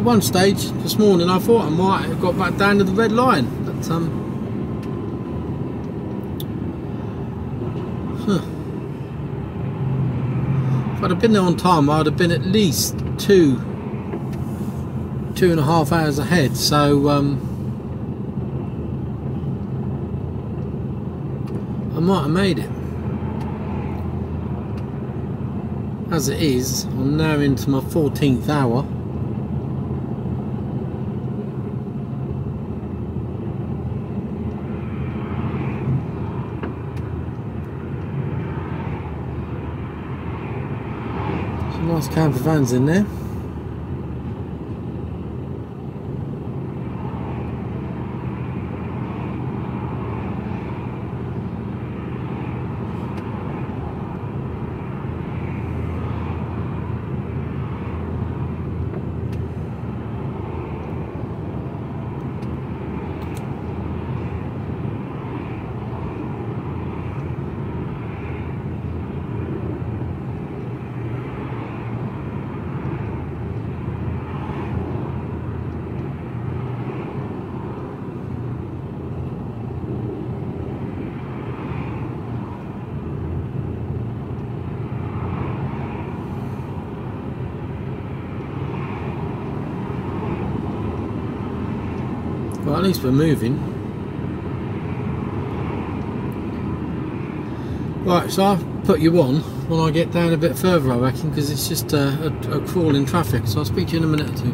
at one stage this morning I thought I might have got back down to the red line, but if I'd have been there on time, I'd have been at least 2.5 hours ahead, so I might have made it. As it is, I'm now into my 14th hour. Some nice camper vans in there. Well, at least we're moving. Right, so I'll put you on when I get down a bit further, I reckon, because it's just a crawl in traffic. So I'll speak to you in a minute or two.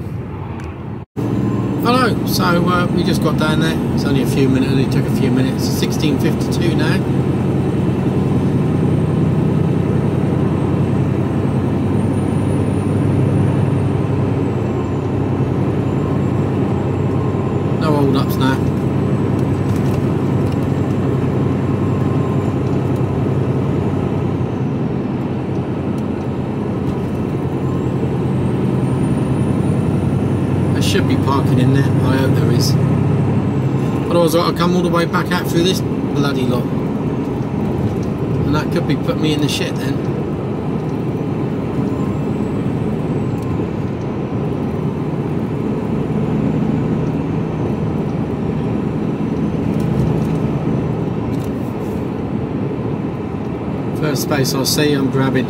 Hello, so we just got down there. It's only a few minutes, it only took a few minutes. It's 16:52 now. Ups now. There should be parking in there, I hope there is. Otherwise I've got to come all the way back out through this bloody lot. And that could be put me in the shit then. First space I see, I'm grabbing.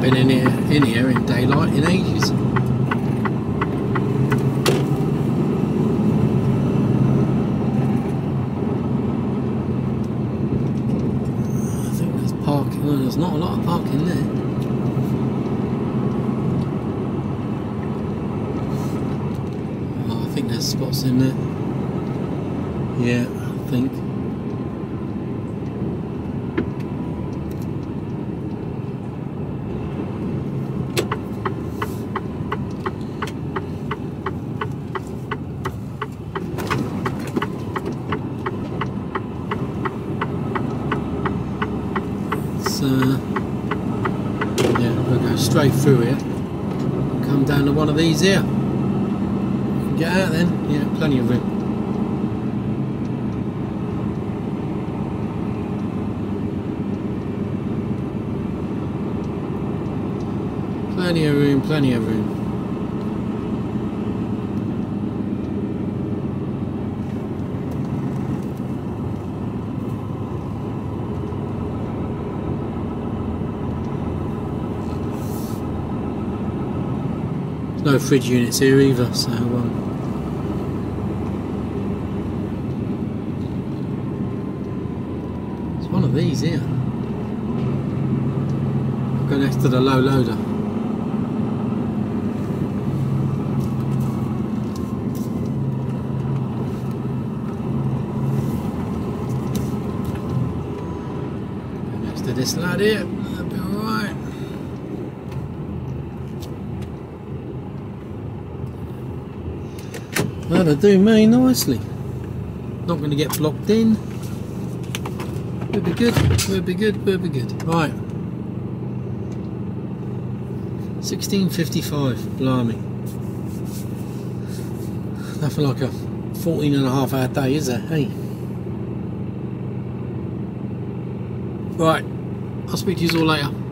Been in here in daylight in ages. I think there's parking. Well, there's not a lot of parking there. Oh, I think there's spots in there. Yeah, I think. Yeah, we'll go straight through here, come down to one of these here, get out then. Yeah, plenty of room. Plenty of room, plenty of room. No fridge units here either, so it's one of these here. I'll go next to the low loader. for this lad here. That'll be alright. That'll do me nicely. Not going to get blocked in. We'll be good, we'll be good, we'll be good. Right. 16:55, blimey. Nothing like a 14.5 hour day, is it? Hey. Right. I'll speak to you all later.